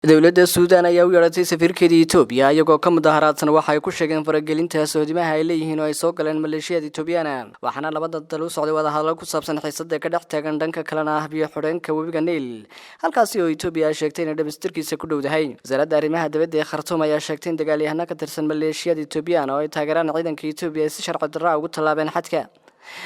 dowladda Suudaan ayaa u yeeratay safiirkeedii Itoobiya iyagoo ka mudaharaadsan waxa ay ku sheegeen faragelinta soodimaha ay leeyihiin oo ay soo galeen maleeshiyada Itoobiyana waxaana labada dal u socday wada hadal ku saabsan xiisadda ka dhex taagan dhanka kalena ah biyo xidheenka webiga Niil halkaasi oo Itoobiya sheegtay in dhamastirkiisa ku dhowdahay wasaaradda arrimaha dibadda ee Khartoum ayaa sheegtay in dagaalyahano ka tirsan maleeshiyada Itoobiyana oo ay taageeraan ciidanka Itoobiya si sharci darro ah ugu tallaabeen xadka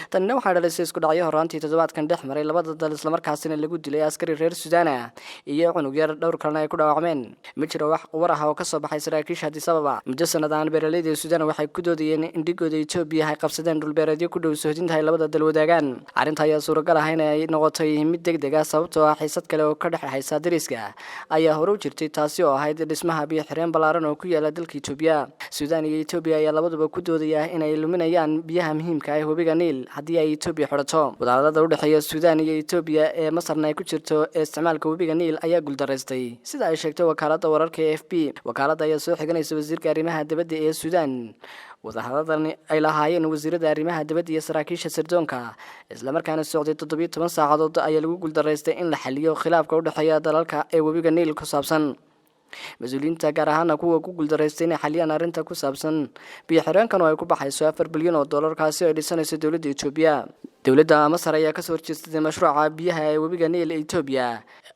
tanina waxaa dhalisay isku dhacyo horaantii toddobaadkan dhex maray labada dal isla markaasina lagu dilay askari reer Suudaan ah iyo cunug yar dhowr kalena ay ku dhaawacmeen ma jiro wax war ah oo ka soo baxay saraakiisha Addis Ababa muddo sanadaan beeraleyda Suudaan waxay ku doodayeen in dhigooda Itoobiya ay qabsadeen dhul beereedyo ku dhow sohdinta ay labada dal wadaagaan arrinta ayaa suuragal ah in ay noqotay mid degdeg ah sababtoo ah xiisad kale oo ka dhaxaysa dariska ayaa hore u jirtay taasi oo ahayd dhismaha biyo xireen ballaaran oo ku yaala dalka Itoobiya Suudaan iyo Itoobiya ayaa labaduba ku doodaya in ay luminayaan biyaha muhiimka ah ee webiga Niil haddii ay Itoobiya xirato wadahadalada u dhaxeeya Suudaan iyo Itoobiya ee Masarna ay ku jirto isticmaalka webiga Niil ayaa guuldareystay sida ay sheegtay wakaaladda wararka ee AFP wakaaladda ayaa soo xiganaysa wasiirka arrimaha dibadda ee Suudaan wadahadaladani ay lahaayeen wasiirada arrimaha dibadda iyo saraakiisha sirdoonka isla markaana socday 17 saacadood ayaa lagu guuldareystay in la xalliyo khilaafka u dhaxeeya dalalka ee webiga Niil ku saabsan mas'uuliyiinta gaar ahaan kuwa ku guuldareystay inay xaliyaan arrinta ku saabsan biyo xireenkan oo ay ku baxayso $4 bilyan kaasi oo ay dhisanayso dowladda Itoobiya dowladda Masar ayaa ka soo horjeestay mashruuca biyaha ee webiga Niil ee Itoobiya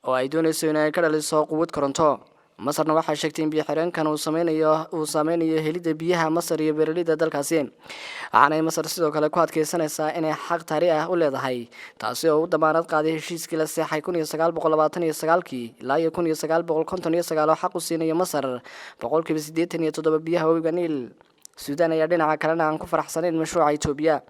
oo ay doonayso inay ka dhaliso quwad koronto Masarna waxay sheegtay in biyo xireenkan uu saameynayo helidda biyaha Masar iyo beeraleyda dalkaasi waxaana Masar sidoo kale ku adkeysanaysaa inay xaq taariikhi ah u leedahay taasi oo u damaanad qaaday heshiiskii la saxay 1929 ilaa 1959 oo xaq u siinaya Masar 87% biyaha webiga Niil Suudaan ayaa dhinaca kalena aan ku faraxsanayn mashruuca Itoobiya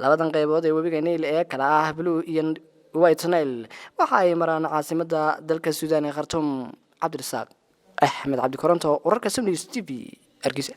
labadan qaybood ee webiga Niil ee kala ah Blue iyo White Nile waxa ay maraan caasimadda dalka Suudaan ee Khartoum Cabdirasaaq Ahmed Cabdi Koronto wararka Sunnis TV Hargeysa